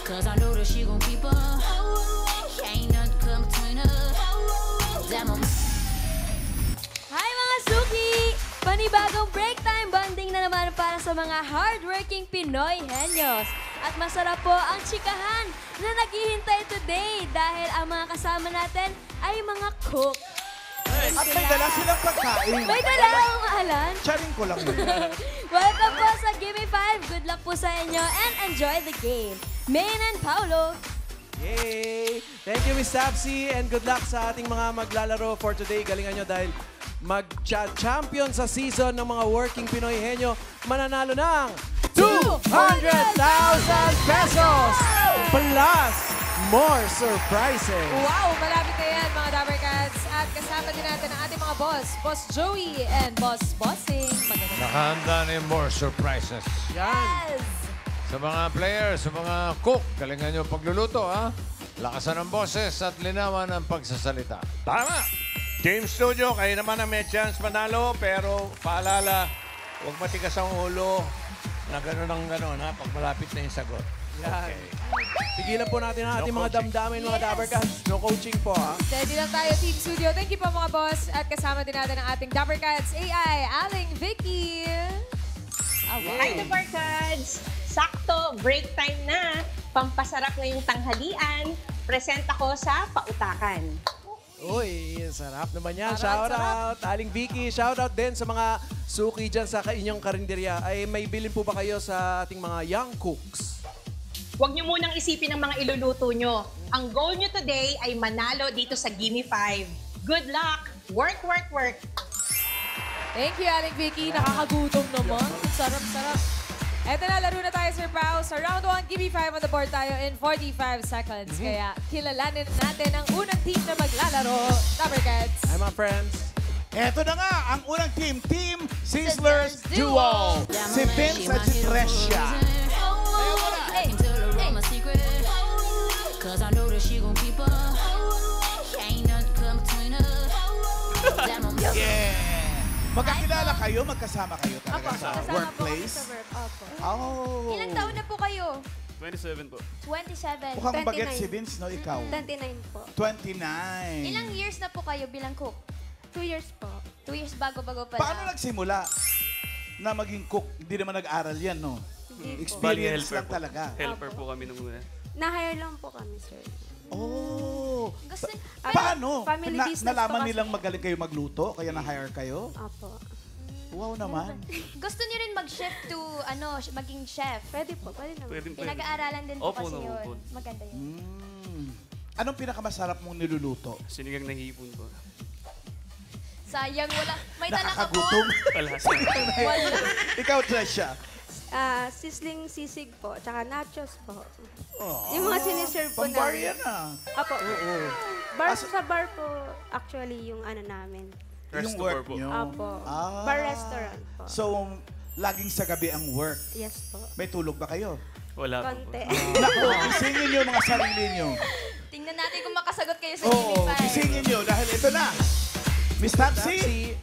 Cause I know that she gon' keep up. Ain't nothing come between us. Damn, Hi mga Suki! Panibagong break time bonding na naman para sa mga hardworking Pinoy henyos. At masarap po ang chikahan na naghihintay today dahil ang mga kasama natin ay mga cook. At may dala silang pagkain. May dala ang maalan. Charing ko lang yun. Welcome po sa Gimme 5. Good luck po sa inyo and enjoy the game. Main and Paolo. Yay! Thank you, Miss Tapsi, and good luck sa ating mga maglalaro for today. Galingan nyo dahil mag-champion sa season ng mga working Pinoy henyo, mananalo ng 200,000 pesos! Plus, more surprises! Wow! Malapit na yan, mga Dabber Cats. At kasama din natin ang ating mga boss, Boss Joey and Boss Bossing. Magandang Nakahanda na yung more surprises. Yan! Sa mga players, sa mga cook, galingan nyo pagluluto, ha? Lakasan ang boses at linawan ang pagsasalita. Tama! Team Studio, kayo naman ang may chance manalo, pero paalala, huwag matigas ang ulo na gano'n ang gano'n, ha? Pag malapit na yung sagot. Yan. Pigilan po natin ang ating mga damdamin, mga Dabber Cats. No coaching po, ha? Steady lang tayo, Team Studio. Thank you po, mga boss. At kasama din natin ang ating Dabber Cats AI, Aling Vicky. Hi, Dabber Cats! Sakto, break time na. Pampasarap na yung tanghalian. Present ako sa pautakan. Uy, sarap naman yan. Shout out, Aling Vicky. Shout out din sa mga suki dyan sa inyong karinderya. Ay, may bilin po ba kayo sa ating mga young cooks? Huwag niyo munang isipin ang mga iluluto nyo. Ang goal nyo today ay manalo dito sa Gimme 5. Good luck! Work, work, work! Thank you, Aling Vicky. Nakakagutom naman. Sarap-sarap. Eto na, laro na tayo, Sir Pao. Sa round 1, Gimme 5 on the board tayo in 45 seconds. Kaya kilalanin natin ang unang team na maglalaro. Dabber Cats. Hi, my friends. Eto na nga, ang unang team, Team Sizzlers Duo. Si Vince at si Tricia. I can tell her all my secret. Cause I know that she gon' keep up. Ain't nothing come between us. Damn, Yeah! Magkakilala kayo, magkasama kayo talaga sa Kasama workplace. po kami sa work. Opo. Oh. Ilang taon na po kayo? 27 po. 27. Mukhang 29. baget si Vince, no? Ikaw? 29 po. 29. Ilang years na po kayo bilang cook? 2 years po. 2 years bago-bago pa Paano lang. nagsimula na maging cook? Hindi naman nag-aral yan, no? Experience lang talaga. Helper po kami nung una. Na-hire lang po kami, sir. Oh. Gusto, Paano? family business po Nalaman kasi. nilang magaling kayo magluto, kaya na-hire kayo? Opo. Wow naman. gusto niyo rin mag-shift to, maging chef. Pwede po, pwede naman. Pwede. Pinag-aaralan din po Opo, kasi yun. opo. Maganda yun. Anong pinakamasarap mong niluluto? Sinigang ng hipon po. Sayang, wala. May dala ka po. Nakakagutom. Palhas. Wala. Ikaw, Tricia. Sizzling sisig po, tsaka nachos po. Oh, Yung mga siniserve po pambar namin. yan ah. Opo. Bar sa bar po, actually, yung namin. Yung Resto work po. nyo. Opo. Bar restaurant po. So, laging sa gabi ang work. Yes po. May tulog ba kayo? Wala po. Konti. Naku, gisingin nyo mga sarili nyo. Tingnan natin kung makasagot kayo sa Oo, Gimme 5. gisingin nyo dahil ito na. Miss Tapsi.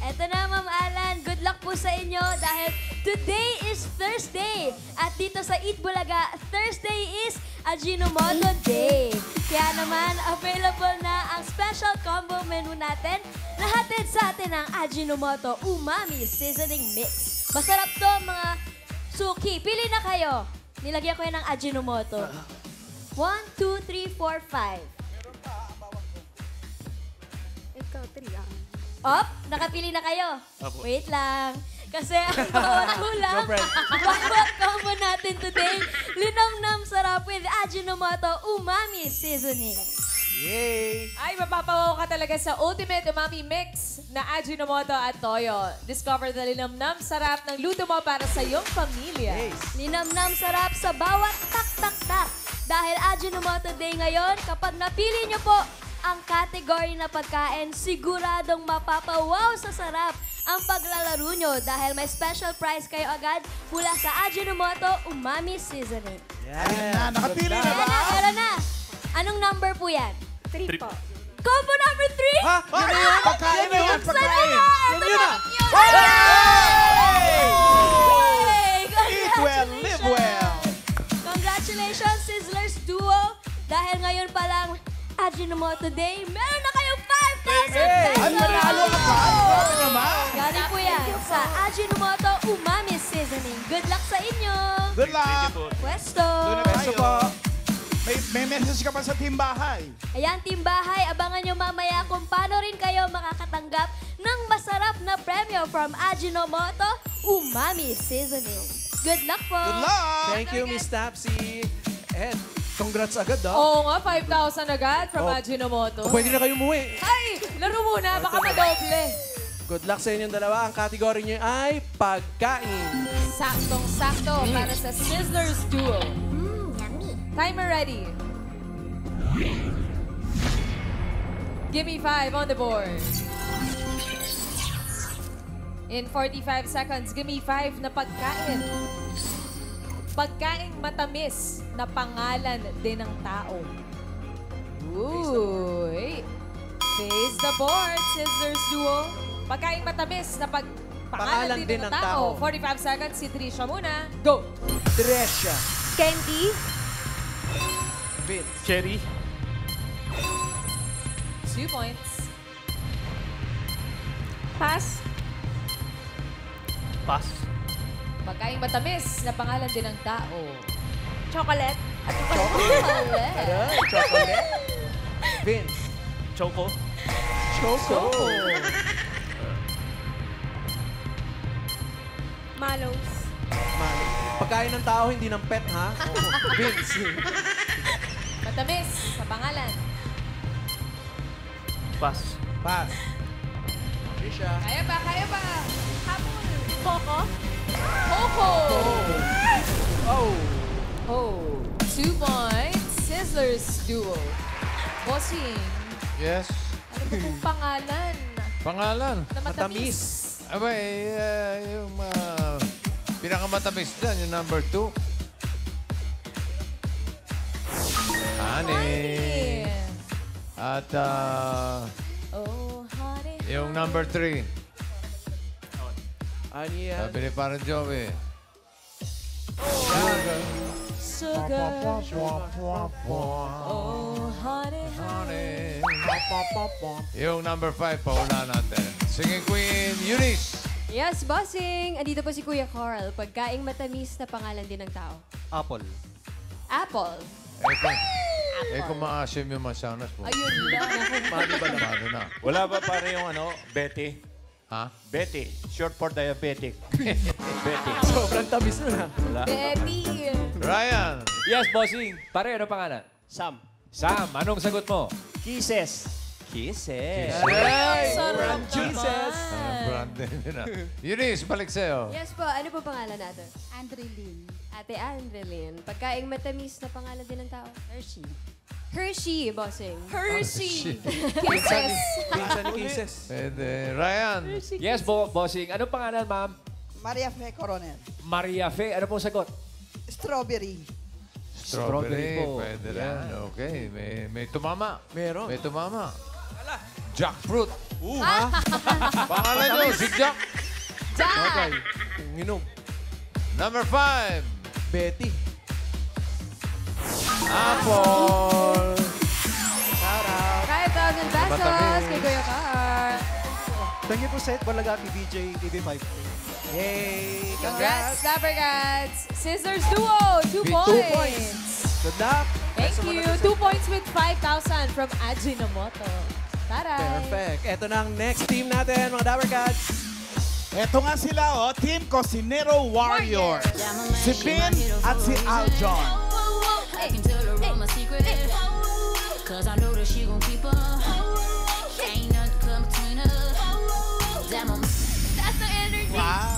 Eto na, Ma'am Alan. Good luck po sa inyo dahil today is Thursday. At dito sa Eat Bulaga, Thursday is Ajinomoto Day. Kaya naman, available na ang special combo menu natin na hatid sa atin ng Ajinomoto Umami Seasoning Mix. Masarap to, mga suki. Pili na kayo. Nilagyan ko yan ng Ajinomoto. 1, 2, 3, 4, 5. Ikaw, 3 ang. Op, nakapili na kayo. Apo. Wait lang. Kasi ang bawat kulang, bawat combo natin today, linamnam sarap with Ajinomoto Umami Seasoning. Yay! Ay, mapapawaw ka talaga sa Ultimate Umami Mix na Ajinomoto at Toyo. Discover the linamnam sarap ng luto mo para sa iyong pamilya. Linamnam sarap sa bawat tak-tak-tak. Dahil Ajinomoto Day ngayon, kapag napili nyo po ang category na pagkain, siguradong mapapawaw sa sarap ang paglalaro nyo dahil may special prize kayo agad mula sa Ajinomoto Umami Seasoning. Ayun na, nakapili na ba? Meron na! Anong number po yan? 3 po. Combo number 3! Ha? Pagkain na yan, Buksan pagkain. na! Yun yun na! Yay! Eat well, live well. Congratulations, Sis Ajinomoto Day, meron na kayong 5,000 Ay, pesos! manalo ka pa! Grabe naman! Galing po yan sa Ajinomoto Umami Seasoning. Good luck sa inyo! Good luck! Pwesto! Doon na tayo. May message ka pa sa team bahay. Ayan, Team Bahay, abangan nyo mamaya kung paano rin kayo makakatanggap ng masarap na premyo from Ajinomoto Umami Seasoning. Good luck po! Good luck! Thank you, Miss Tapsi. And congrats agad, ah. Oo nga, 5,000 agad from Oh. Ajinomoto. Pwede na kayo umuwi. Ay, laro muna, baka madoble. Good luck sa inyong dalawa. Ang category niyo ay pagkain. Saktong-sakto para sa Sizzlers Duo. Timer ready. Give me 5 on the board. In 45 seconds, give me 5 na pagkain. Pagkaing matamis na pangalan din ng tao. Ooh. Face the board, Sizzlers Duo. Pagkaing matamis na pangalan din ng tao. 45 seconds, si Trisha muna. Go! Tresha. Candy. Vince. Cherry. 2 points. Pass. Pass. Pagkaing matamis na pangalan din ng tao. Chocolate. Chocolate. Aray, chocolate. Vince. Choco. Choco. Mallows. Pagkain ng tao, hindi ng pet, ha? Vince. Matamis sa pangalan. Pass. Pass. Trisha. Kaya ba? Kaya ba? Habol. Coco. Coco. Oh. Oh. 2 points. Sizzlers Duo. Bossing. Yes. Ano ba kung pangalan Pangalan. na matamis? Abay, yung pinakamatamis dyan, yung number 2. Honey. At Oh, honey. yung number 3. Ano yan? Sabi ni parang Joey. Sugar. Oh, honey, honey. Yung number 5, paula natin. Singing Queen, Eunice. Yes, bossing! Andito po si Kuya Carl. Pagkaing matamis na pangalan din ng tao. Apple. Apple. Kung maasim yung masanas po. Ayun lang. Paano na? Wala ba pare yung Betty? Ha? Betty. Short for diabetic. Betty. Sobrang tamis nun, ha? Betty. Ryan. Yes, bossing. Pare, ano pangalan? Sam. Sam, anong sagot mo? Kisses. Kisses. Aray! Sarap Jesus. naman. Brandon yun na. Eunice, balik sa'yo. Yes po, ano po pangalan natin? Andrelyn. Ate Andrelyn. Pagkaing matamis na pangalan din ng tao. Hershey. Hershey, bossing. Hershey. Pinsan Kisses. ni Kisses. Pwede. Ryan. Yes, bossing. Anong pangalan, ma'am? Maria Fe Coronel. Maria Fe. Ano pong sagot? Strawberry. Strawberry. po. Pwede rin. Okay. May tumama. Meron. May tumama. Jackfruit. Ha? Pangalan nyo, si Jack. Okay. Minom. Number 5. Betty. Apple. 5,000 pesos Matamis. kay Kuya Carl. Thank you po, Seth Balaga, PBJ, TV5. Yay! Congrats, Congrats! Dapper Cats. Scissors Duo, 2 points. Good luck! Thank you. 2 points with 5,000 from Ajinomoto. Taray. Perfect. Ito na ang next team natin, mga Dapper Cats. Eto nga sila, Team Cosinero Warriors. Si Vin at si Aljon. I can tell her all my secret. Cause I know that she gon' keep up. Ain't nothing come between us. Damn, I'm Taas ng energy. Wow!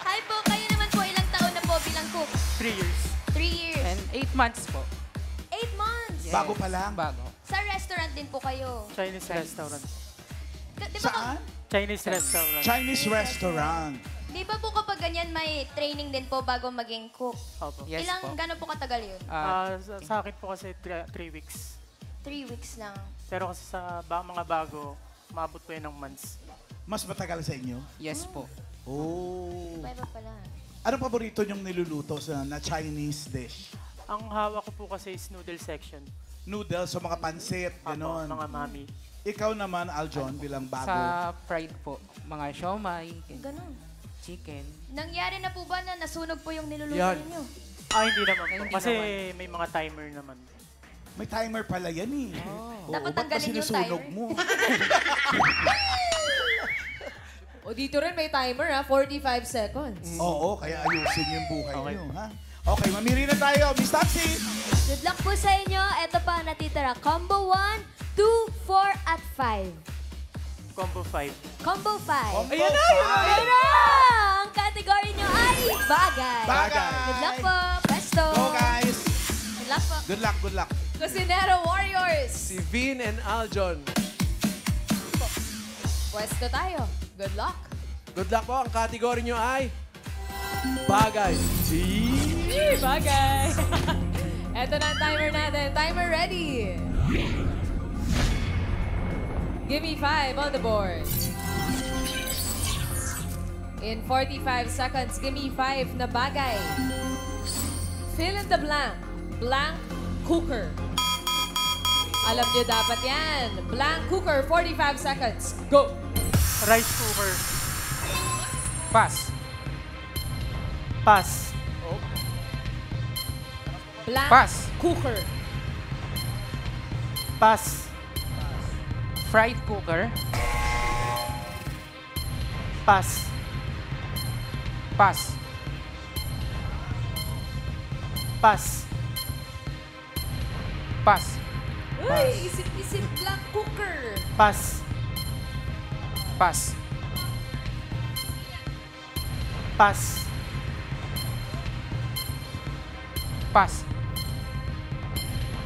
Hi po, kayo naman po. Ilang taon na po bilang cook? 3 years. 3 years. And 8 months po. 8 months. Bago pa lang. Bago. Sa restaurant din po kayo. Chinese restaurant. Di ba, Saan? Chinese restaurant. Chinese restaurant. di ba po kapag ganyan may training din po bago maging cook? Opo. Gano'n po katagal yun? Sa akin po kasi 3 weeks. 3 weeks lang. Pero kasi sa mga bago, maabot po yun ng months. Mas matagal sa inyo? Yes po. Oh. Iba pala. Anong paborito niyong niluluto na Chinese dish? Ang hawak ko po kasi is noodle section. noodles o mga pansit, gano'n. Mga mami. Ikaw naman, Aljon, bilang bago. Sa fried po, mga siomay, Ganun. chicken. Nangyari na po ba na nasunog po yung niluluto Yan. ninyo? Hindi naman po. Hindi Kasi naman. may mga timer naman. May timer pala yan eh. Oo, Dapat ba't ba tanggalin yung sinusunog timer? mo? O dito rin may timer ha, 45 seconds. Oo, kaya ayusin yung buhay niyo, ha? Okay, mamili na tayo. Miss Taxi! Good luck po sa inyo. Ito pa ang natitira. Combo 1, 2, 4, at 5. Combo 5. Combo 5. Ayan na! Ayan na! Ang category nyo ay bagay. Bagay. Good luck po. Presto. Go, guys! Good luck po. Good luck, good luck. Cusinero Warriors. Si Vin and Aljon. Pwesto tayo. Good luck. Good luck po. Ang kategory nyo ay bagay. Bagay. Eto na ang timer natin. Timer ready. Give me 5 on the board. In 45 seconds, give me 5 na bagay. Fill in the blank. Blank cooker. Alam nyo dapat yan. Blank cooker, 45 seconds. Go! Rice cooker. Pass. Pass. Blank Pass. cooker. Pass. Fried cooker. Pass. Pass. Pass. Pass. Uy, isip-isip blank cooker. Pass. Pass. Pass. Pass.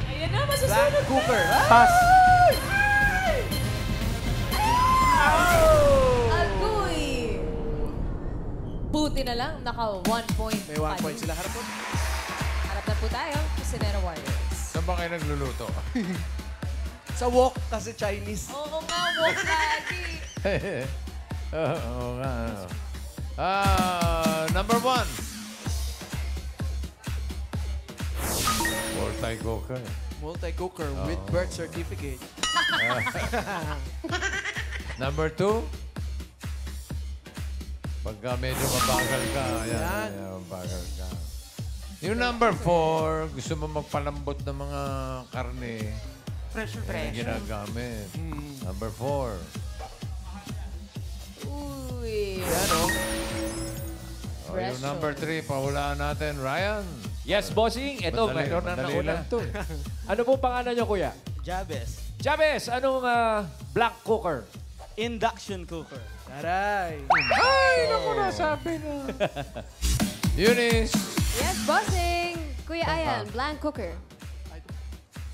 Ayan na, masusunod na. Cooker. Pass. Agoy! Buti na lang, naka 1 point. May 1 point sila. Harap po. Harap na po tayo, Cusinero Warriors. Saan ba kayo nagluluto? Sa wok kasi Chinese. Oo nga, walk lagi. Oo nga. Number 1. Multi-cooker. Multi-cooker with birth certificate. Number 2. Pagka medyo mabagal ka, yan, mabagal ka. Yung number 4, gusto mo magpalambot ng mga karne. Pressure. Yan ang ginagamit. Number 4. Uy. Yan o. Yung number 3, pahulaan natin. Ryan. Yes, bossing. Ito, Madali- mayroon na madali nauna. lang to. Ano po pangalan nyo, kuya? Jabez. Jabez, anong black cooker? Induction cooker. Taray. Ay, naku, nasabi na. Eunice. Yes, bossing. Kuya Ayan, blank cooker.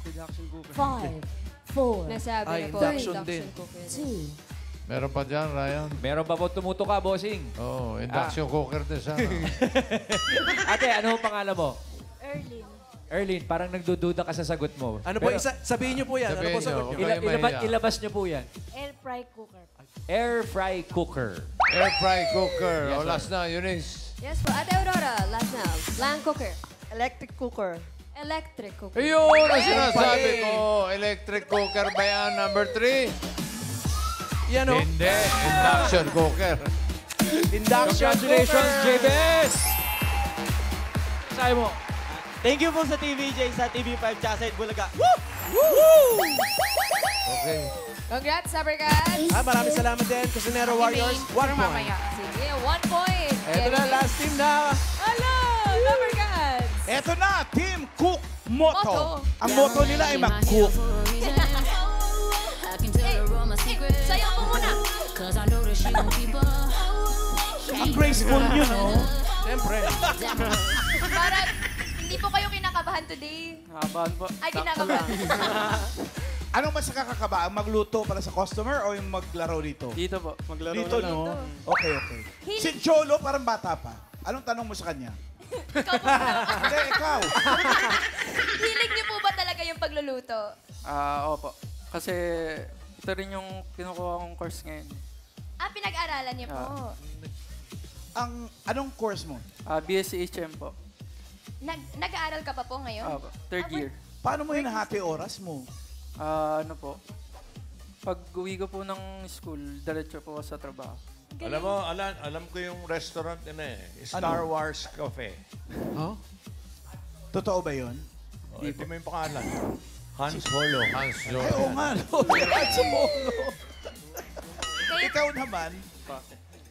Induction cooker. 5, 4. Nasabi Ay, na po. induction din. cooker. 2. Meron pa dyan, Ryan? Meron ba po tumuto ka, bossing? Oo, induction cooker din sana. Ate, ano ang pangalan mo? Erlin. Erlin, parang nagdududa ka sa sagot mo. Ano po, Pero sabihin nyo po yan. Ano Sabihin po sagot nyo. nyo? Kayo mahiya. ilabas nyo po yan. Air fry cooker. Air fry cooker. Air fry cooker. Yes, O, sir. last na, Eunice. Yes po. Ate Aurora, last now. Blank cooker. Electric cooker. Electric cooker. Ayun ang sinasabi ko. Electric cooker ba yan? Number 3? Yan o. Hindi. Induction cooker. Induction Congratulations, cooker. Jabez! Sabi mo. Thank you po sa TVJ, sa TV5, tsaka sa Itbulaga. Okay. Congrats, Sabercats. Maraming salamat din. Cusinero Warriors. 1 point. Sige, 1 point. Ito na, last team na. Hello, Sabercats. Eto na, Team Cook Moto. Moto. Ang moto nila ay mag-cook. Sayaw mo muna. Ang graceful yun, no? Siyempre. Parang hindi po kayo kinakabahan today. Habaan po. Ay, kinakabahan. Anong mas nakakakaba? Ang magluto para sa customer o yung maglaro dito? Dito po. Maglaro Dito, na lang. no? Okay, okay. Si Cholo, parang bata pa. Anong tanong mo sa kanya? Ikaw po ba? Hindi, ikaw. Hilig niyo po ba talaga yung pagluluto? Opo. Kasi ito rin yung kinukuha kong course ngayon. Pinag-aralan niyo po. Anong course mo? BSc HM po. Nag-aaral ka pa po ngayon? Third year. Paano mo hinahati oras mo? Ano po? Pag uwi ko po ng school, diretso po ako sa trabaho. Alam mo, alam ko yung restaurant na Star Wars Cafe. Huh? Totoo ba yun? Hindi mo yung pangalan. Hans Solo. Hans Solo. Ay, oo nga. Hans Solo.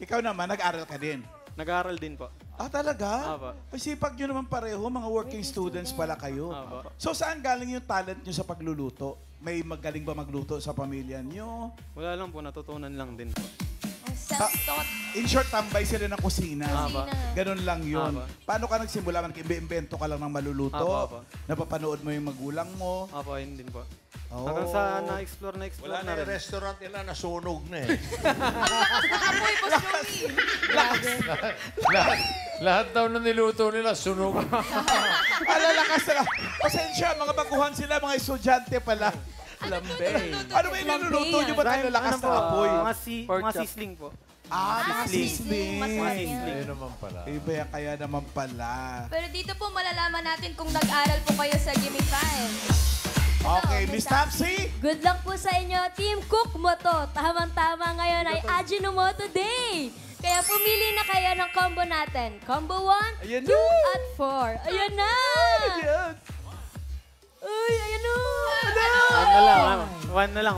Ikaw naman, nag-aral ka din. Nag-aaral din po. Ah, talaga? Apo. Sipag nyo naman pareho, mga working students pala kayo. Apo. So saan galing yung talent nyo sa pagluluto? May magaling ba magluto sa pamilya nyo? Wala lang po, natutunan lang din po. Self-taught. In short, tambay sila ng kusina. Aba. Ganun lang yun. Aba. Paano ka nagsimula? Nag-imbento ka lang ng maluluto? Aba. Napapanood mo yung magulang mo? Apo, yun din po. Oh. Hanggang sa na-explore Wala na na yung rin. restaurant nila, nasunog na eh. Lahat daw na niluto nila, sunog. Alalakas na. Pasensya, mga baguhan sila, mga estudyante pala. Lambe. Ano ba yung niluluto nyo? Ba't nalalakas na apoy? Mga sisling po. Mga sisling. Ayun naman pala. Iba yan kaya naman pala. Pero dito po malalaman natin kung nag-aral po kayo sa Gimme 5. Okay, Miss Tapsi. Good luck po sa inyo, Team Cook mo to. Tamang-tama ngayon ay Ajinomoto Day. Kaya pumili na kayo ng combo natin. Combo 1, 2, at 4. Ayan na! Uy, ayan na! One na lang.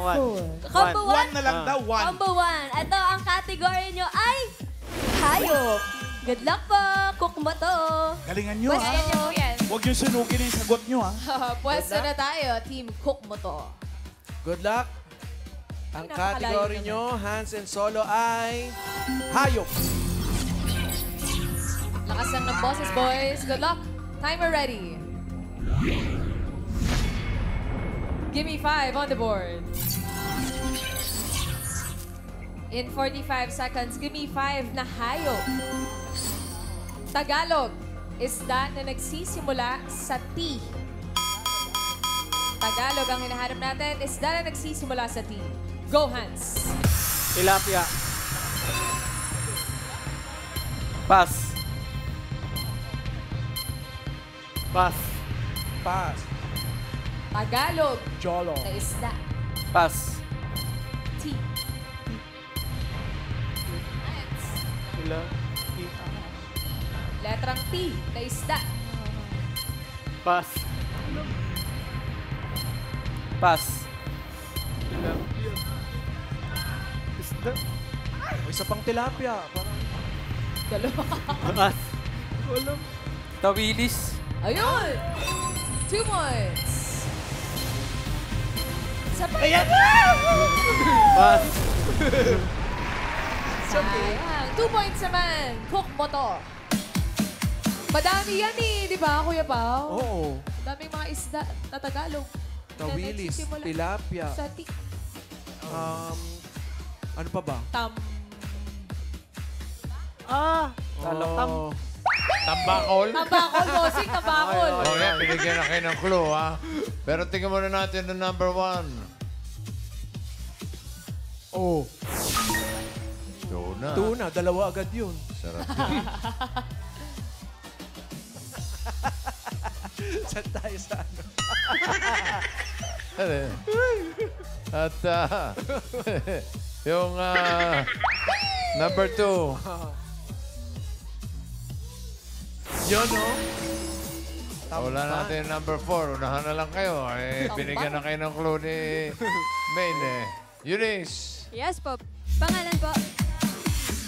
Combo 1? One na lang daw, one. Combo 1. Ito, ang category nyo ay hayop. Good luck po, Cook mo to. Galingan nyo, Pwesto niyo po yan. Huwag nyo sunugin yung sagot nyo, ha? Pwesto na tayo, Team Cook mo to. Good luck. Ang napakalayo category naman. nyo, Hans and Solo, ay hayop. Lakas lang ng boses, boys. Good luck. Timer ready. Give me 5 on the board. In 45 seconds, give me 5 na hayop. Tagalog, isda na nagsisimula sa T. Tagalog ang hinahanap natin, isda na nagsisimula sa T. Go, Hans. Tilapia. Pass. Pass. Pass. Tagalog Jolo. na isda. Pass. T. Hans. Letrang T na isda. Pass. Pass. Isda. May isa pang tilapia. Parang... Dalawa. Pass. Tawilis. Ayun! 2 points. Sa Pass. Sayang. 2 points naman. Cook mo to. Madami yan eh, di ba, Kuya Pao? Oo. Daming mga isda na Tagalog. Tawilis, nagsisimula tilapia. Sa T. Ano pa ba? Tambakol? Tambakol, bossing, tambakol. Oh, yan. Binigyan na kayo ng clue, ha? Pero tingnan muna natin ang number 1. Oh. Tuna. Tuna, dalawa agad yun. Sarap yun. Saan tayo sa ano? At yung number 2. Yun, no? Wala natin yung number 4. Unahan na lang kayo. Binigyan na kayo ng clue ni Maine. Eunice. Yes po. Pangalan po?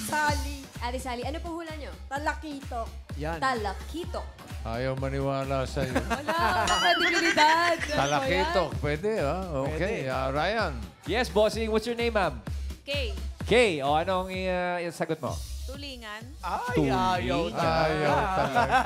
Sally. Ate Sally, ano po hula nyo? Talakitok. Yan. Talakitok. Ayaw maniwala sa'yo. Wala, kredibilidad. Talakitok. Pwede, ha? Okay. Ryan. Yes, bossing. What's your name, ma'am? Kay, Kay. O, anong sagot mo? tulingan. Ay, ayaw Ayaw talaga.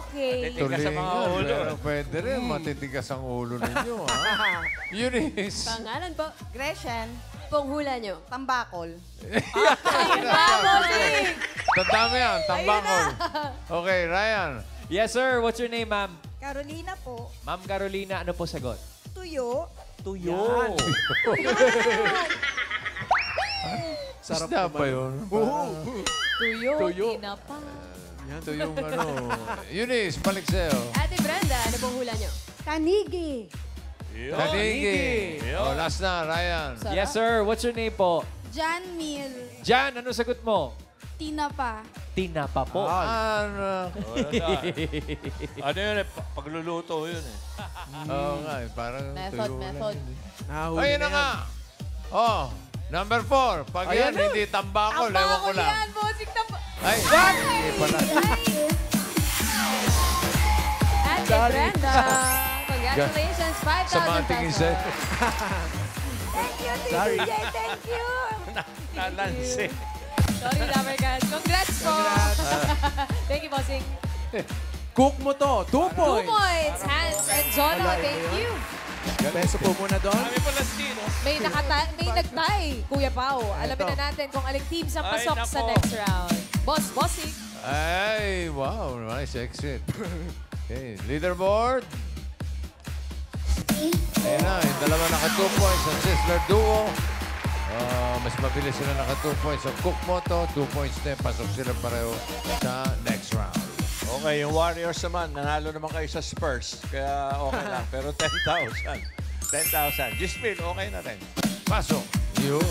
Okay. Tulingan. Pero pwede rin. Matitigas ang ulo ninyo, ha? Eunice. Pangalan po? Gretchen. Pong hula nyo? Tambakol. Ayun na, bossing. Tandaan yan. Tambakol. Okay, Ryan. Yes, sir. What's your name, ma'am? Carolina po. Ma'am Carolina, ano po sagot? Tuyo. Tuyo. Sarap na pa yun. Tuyo, tinapa. Ito yung ano. Eunice, balik sa'yo. Ate Brenda, ano pong hula nyo? Kanigi. Kanigi. Oh, last na, Ryan. Yes, sir. What's your name po? Jan Mil. Jan, ano sagot mo? Tina pa. Tina pa po. Ano? Ano yun eh? Pagluluto yun eh. Oo nga, parang Method, tuyo lang method. yun eh. Nahuli Ayun na na nga. yan. Oh, number 4. Pag Ayan yan, na. hindi tambakol, ewan ko lang. yan, bossing na Ay, hindi pala. Ate Brenda. Congratulations, 5,000 Sa mga tingin sa'yo. Thank you, Sorry. TVJ. Thank you. Nalansi. Sorry, Lovercats. Congrats po. Thank you, bossing. Cook mo to. 2 2 points. points. Hans and Jono, Wala, thank iba you. Peso po muna doon. May nagtay, Kuya Pao. Alamin na natin kung aling teams ang Ay, pasok sa nako. next round. Bossing. Ay, wow. Nice exit. Okay, leaderboard. Ayan na, yung dalawa naka 2 points ang Sizzler Duo. Mas mabilis sila naka 2 points ang Cook Moto. 2 points din. Pasok sila pareho sa next round. Okay, yung Warriors naman, nanalo naman kayo sa Spurs. Kaya okay lang. Pero 10,000. 10,000. Gismil, okay na rin. Pasok. Yun.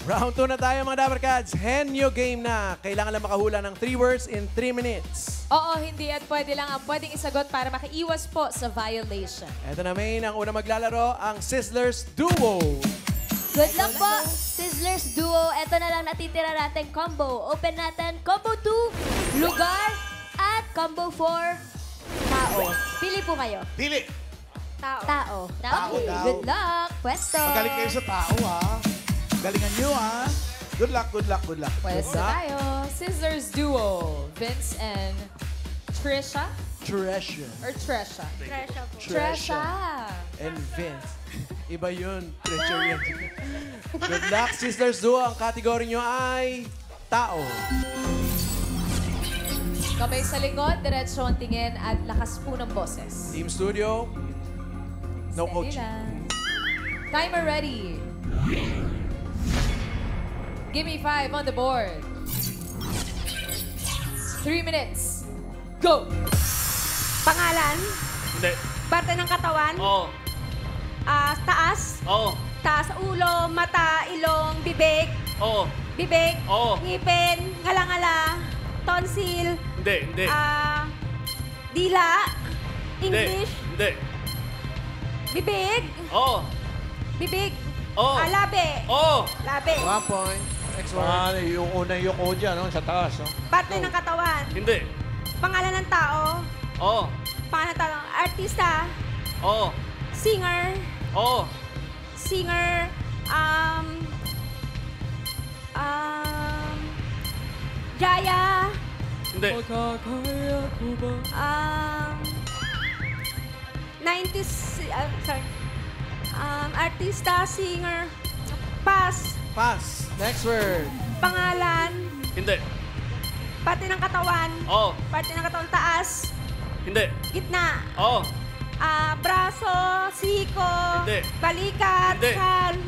Round 2 na tayo mga Dabarkads. Henyo game na. Kailangan lang makahula ng 3 words in 3 minutes. Oo, hindi at pwede lang ang pwedeng isagot para makaiwas po sa violation. Eto na, Main. Ang una maglalaro, ang Sizzlers Duo. Good luck po, Sizzlers Duo. Ito na lang natitira natin combo. Open natin combo 2, lugar, at combo 4, tao. Pili po kayo. Pili. Tao. Tao Okay, daw. good luck. Pwesto. Magaling kayo sa tao, ha? Galingan nyo, ha? Good luck, good luck, good luck. Pwesto tayo. Sizzlers Duo. Vince and Trisha? Tresha. Or Tresha? Tresha po. Tresha. And Vince. Iba yun. Treasure yun. Good luck, Sizzlers Duo. Ang kategory nyo ay tao. Kamay sa likod, diretso ang tingin at lakas po ng boses. Team Studio. No Steady coach. lang. Timer ready. Give me 5 on the board. 3 minutes. Go! Pangalan, Hindi. parte ng katawan, Oo. taas, Oo. taas ulo, mata, ilong, bibig, Oo. bibig, Oo. ngipin, ngala-ngala, tonsil, Hindi. Hindi. dila, English, Hindi. bibig, Oo. bibig, Oo. labi, Oo. labi, 1 point. Next word. Yung unang yuko dyan, no? Sa taas. No? parte ng katawan, Hindi. pangalan ng tao, Oo. pangalan ng tao, artista, Oo. singer, Oo. singer, Jaya, Hindi. 90s, sorry, artista, singer, pass, Pass. Next word. pangalan, Hindi. parte ng katawan, Oo. parte ng katawan, taas, Hindi. gitna, Oo. braso, siko, Hindi. balikat, Hindi.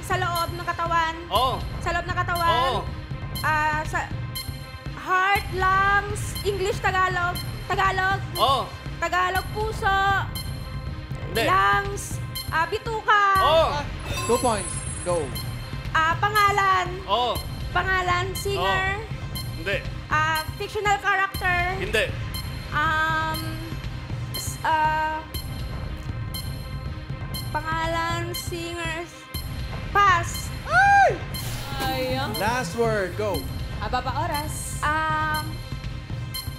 sa loob ng katawan, Oo. sa loob ng katawan, Oo. sa heart, lungs, English, Tagalog, Oo. Tagalog, puso, Hindi. lungs, bituka, Oo. 2 points. Go. pangalan, Oo. pangalan, singer, Hindi. fictional character, Hindi. pangalan, singers, pass. Ayun. Last word. Go. Ababa oras.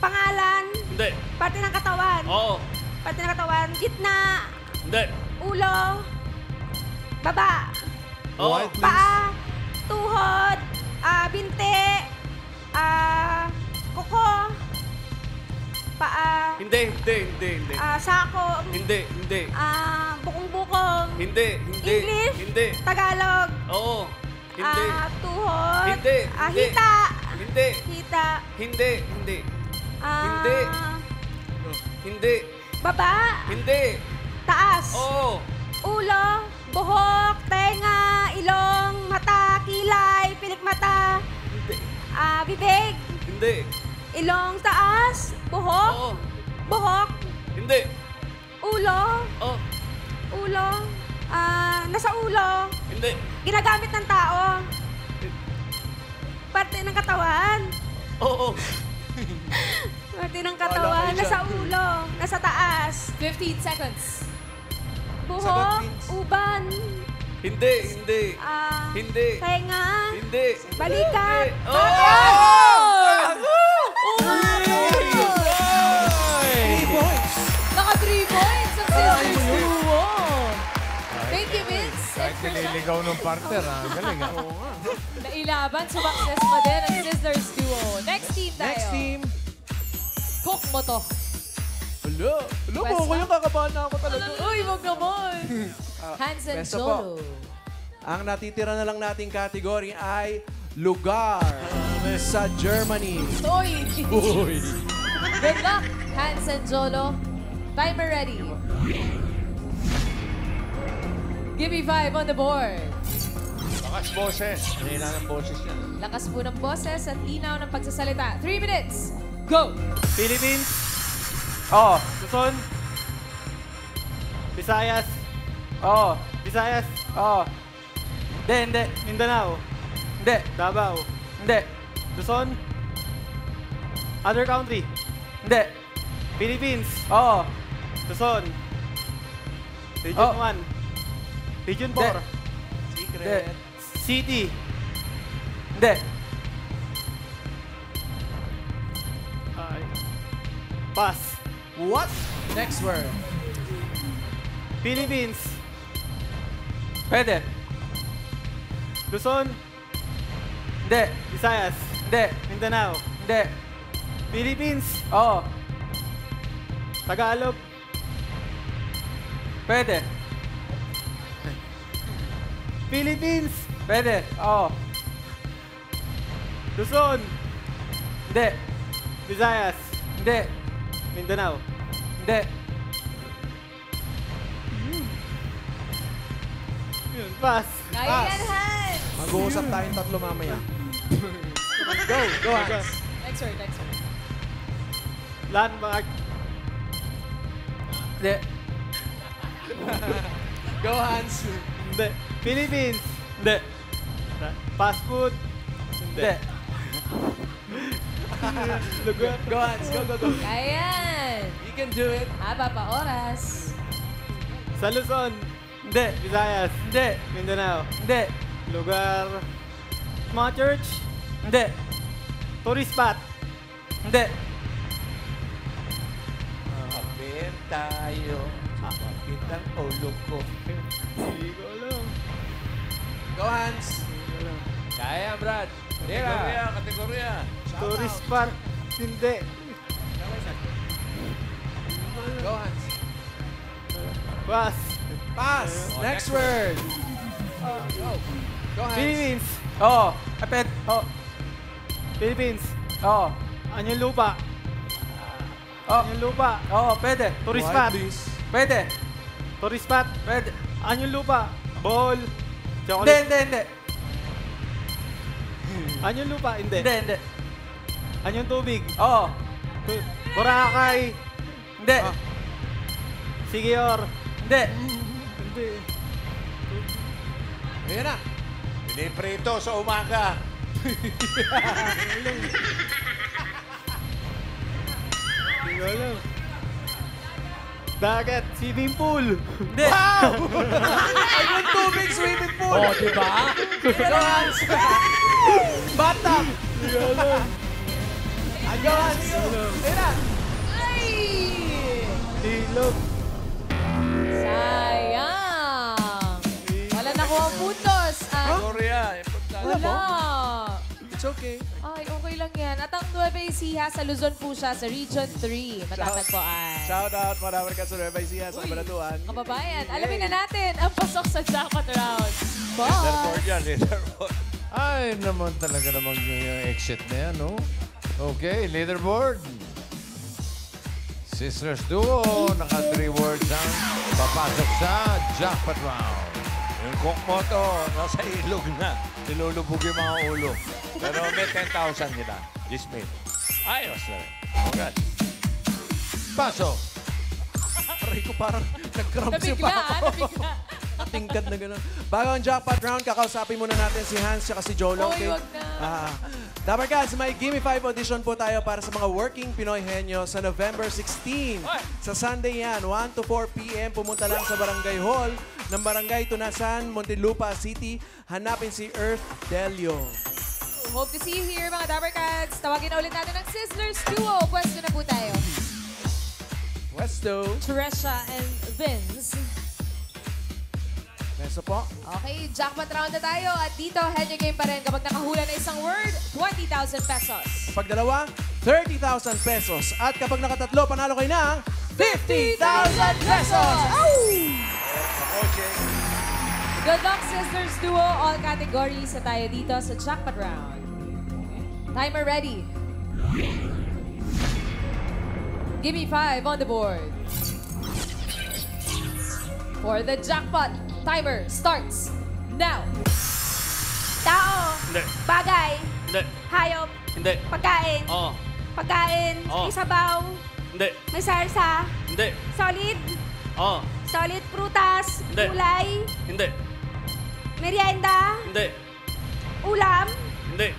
Pangalan, Hindi. parte ng katawan, Oo. parte ng katawan, gitna, Hindi. ulo, baba, Oo. paa, tuhod, binte, kuko, paa, Hindi. Hindi. Hindi. Hindi. sako, Hindi. Hindi. bukong-bukong, Hindi. Hindi. English, Hindi. Tagalog, Oo. Hindi. tuhod, Hindi. Hindi. hita, Hindi. hita, Hindi. Hindi. Hindi. Hindi. baba, Hindi. taas, Oo. ulo, buhok, tenga, ilong, mata, kilay, pilikmata, Hindi. bibig, Hindi. ilong taas, buhok, Oo. buhok, Hindi. ulo, Oo. ulo. Nasa ulo. Hindi. Ginagamit ng tao. Parte ng katawan. Oo. Parte ng katawan. Nasa ulo. Nasa taas. 15 seconds. Buhok. Uban. Hindi, hindi. Hindi. Tenga. Hindi. Balikat. Naka 3 points ang Sisters Duo. Thank you, Vince. Kahit nililigaw ng partner, ha? Galing, ha? Nailaban, sumakses pa din ang Sisters Duo. Next team tayo. Next team. Cook mo to. Hello. Hello po, kuya, kakabahan na ako talaga. Uy, wag naman. Hansen Besto po. Solo. Ang natitira na lang nating category ay lugar sa Germany. Uy. Uy. Good luck, Hansen Solo. Timer ready. Give me 5 on the board. Lakas boses. Hina ng boses yan. Lakas po ng boses at inaw ng pagsasalita. 3 minutes. Go! Philippines. Oo. Luzon. Visayas. Oo. Visayas. Oo. Hindi. Mindanao. Hindi. Davao. Hindi. Luzon. Other country. Hindi. Philippines. Oo. Luzon. Region Oh. 1. Region 4. Secret. City. Hindi. Pass. What? Next word. Philippines. Pwede. Luzon. Hindi. Visayas. Hindi. Mindanao. Hindi. Philippines. Oo. Tagalog. Pwede. Philippines. Pwede. Oo. Luzon. Hindi. Visayas. Hindi. Mindanao. Hindi. Yun, pass. Kaya yan, Hans. Mag-uusap tayong tatlo mamaya. Go, Hans. Next word, next word. Landmark. Hindi. Go, Hans. Hindi. Philippines. Hindi. Fast food. Hindi. Go, Hans. Go, go, go. Kaya yan. You can do it. Haba pa oras. Sa Luzon. Hindi. Visayas. Hindi. Mindanao. Hindi. Lugar. Mga church. Hindi. Tourist spot. Hindi. Kapit tayo. Kapit ang ulo ko. Hindi ko alam. Go, Hans. Kaya, Brad. Kategorya, kategorya. Tourist spot. Hindi. Go, Hans. Pass. Pass. Next word. Go, Hans. Philippines. Oo. Apet. Oo. Philippines. Oo. Anyong lupa. Oo. Anyong lupa. Oo. Pwede. Tourist Quiet, spot. please. Pwede. Tourist spot. Pwede. Anyong lupa. Bohol. Hindi. Chocolate. Hindi. Anyong lupa. Hindi. Hindi. Hindi. Anyong tubig. Oo. Boracay. Hindi. Sigior. Hindi. Hindi. Ayan na. Piniprito sa umaga. Hindi ko alam. Dagat. Swimming pool. Hindi. Wow! Ayun, tubig, swimming pool. Oh, di ba? Go, Hans. Bathtub. Hindi ko alam. Go, Hans. Ayan na. Ay! Ilog. Sayang. Wala nakuha ang puntos. Kategorya. Importante. Wala. It's okay. Ay, okay lang yan. At ang Nueva Ecija, sa Luzon po siya, sa Region 3. Matatagpuan. Shout out, maraming ka sa Nueva Ecija, sa Kabanatuan. Kababayan, alamin na natin ang pasok sa jackpot round. Leaderboard yan, leaderboard. Ay, naman talaga namang yung exit na yan, no? Okay, leaderboard. Sisters Duo, naka 3 words ang papasok sa jackpot round. Yung cook mo to, nasa ilog na. Nilulubog yung mga ulo. Pero may 10,000 nila. Dismay. Ayos na rin. Congrats. Pasok. Aray ko parang nag-cramps yung Nabigla, paa ko. nabigla. Tingkad na gano'n. Bago ang jackpot round, kakausapin muna natin si Hans at si Jolo. Oy, wag na. Dapper Cats, may Gimme 5 audition po tayo para sa mga working Pinoy henyo sa November 16. Sa Sunday yan, 1 to 4 p.m. Pumunta lang sa Barangay Hall ng Barangay Tunasan, Muntinlupa City. Hanapin si Earth Delio. Hope to see you here, mga Dapper Cats. Tawagin na ulit natin ang Sizzlers Duo. Pwesto na po tayo. Pwesto. Tresha and Vince. Pwesto po. Okay, jackpot round na tayo. At dito, henyo game pa rin. Kapag nakahula na isang word, 20,000 pesos. Pag dalawa, 30,000 pesos. At kapag nakatatlo, panalo kayo ng 50,000 pesos! Good luck, Sizzlers Duo. All categories na tayo dito sa jackpot round. Timer ready. Give me 5 on the board. For the jackpot, timer starts now. Tao. Hindi. Bagay. Hindi. Hayop. Hindi. Pagkain. Oo. Pagkain. Oo. May sabaw. Hindi. May sarsa. Hindi. Solid. Oo. Solid prutas. Hindi. Gulay. Hindi. Merienda. Hindi. Ulam. Hindi.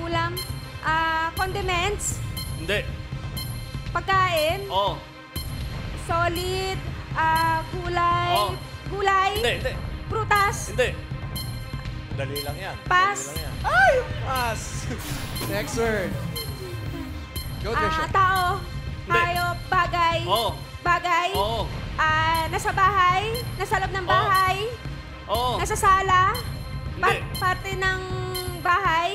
Ulam. Condiments. Hindi. Pagkain. Oo. Solid. Gulay. Oo. Gulay. Hindi. Hindi. Prutas. Hindi. Dali lang yan. Pass. Dali lang yan. Ay! Pass! Next word. Go, Trisha. Tao. Hindi. Hayop. Bagay. Oo. Bagay. Oo. Nasa bahay. Nasa loob ng bahay. Oo. Nasa sala. Hindi. Parte ng bahay.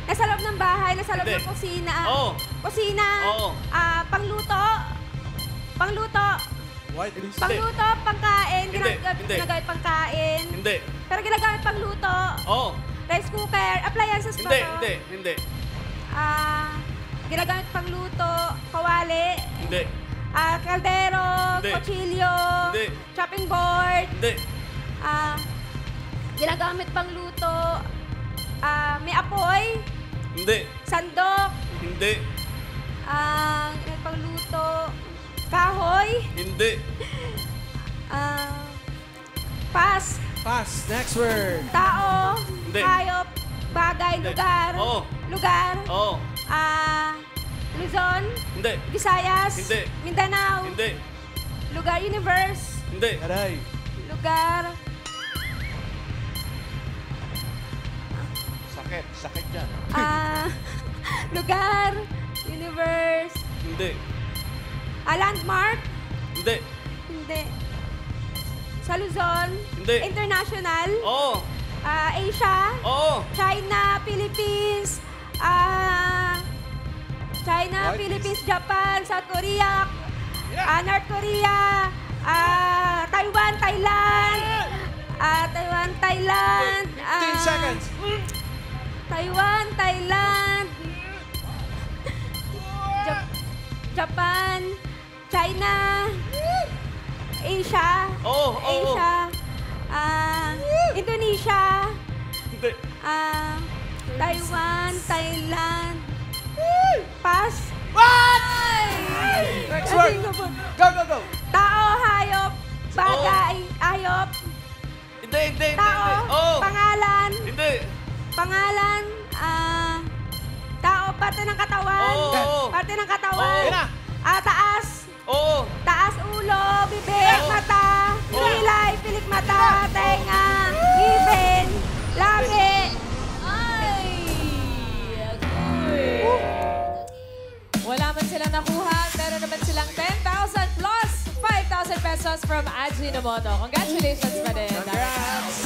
Nasa loob ng bahay. Nasa loob Hindi. ng kusina. Oo. Kusina. Oo. Pangluto. Pangluto. White list. Pangluto, pangkain. Hindi. Hindi. Ginagamit pangkain. Hindi. Pero ginagamit pangluto. Oo. Rice cooker. Appliances ba Hindi. to? Hindi. Hindi. Ginagamit pangluto. Kawali. Hindi. Kaldero. Hindi. Kutsilyo. Hindi. Chopping board. Hindi. Ginagamit pangluto. May apoy. Hindi. Sandok. Hindi. Pangluto. Kahoy. Hindi. Pass. Pass. Next word. Tao. Hindi. Hayop. Bagay. Hindi. Lugar. Oo. Lugar. Oo. Luzon. Hindi. Visayas. Hindi. Mindanao. Hindi. Lugar. Universe. Hindi. Aray. Lugar. Sakit. Sakit yan. Lugar. Universe. Hindi. Landmark. Hindi. Hindi. Sa Luzon. Hindi. International. Oo. Asia. Oo. China, Philippines. China, White Philippines, Japan, South Korea. North Korea. Taiwan, Thailand. Taiwan, Thailand. 15 seconds. Taiwan, Thailand. Japan, China, Asia, Oo, oo, Asia, Indonesia, Hindi. Taiwan, Thailand, pass. Next word. Go, go, go. Tao, hayop, bagay, hayop, Hindi. Hindi. tao, Oo. pangalan, Hindi. pangalan, tao, parte ng katawan, Oo. parte ng katawan, Oo. Yan taas, Oo. taas ulo, bibig, mata, kilay, pilik mata, tenga, ngipin, labi. Ay! Wala man silang nakuha. Meron naman silang 10,000 plus 5,000 pesos from Ajinomoto. Congratulations pa din. Congrats.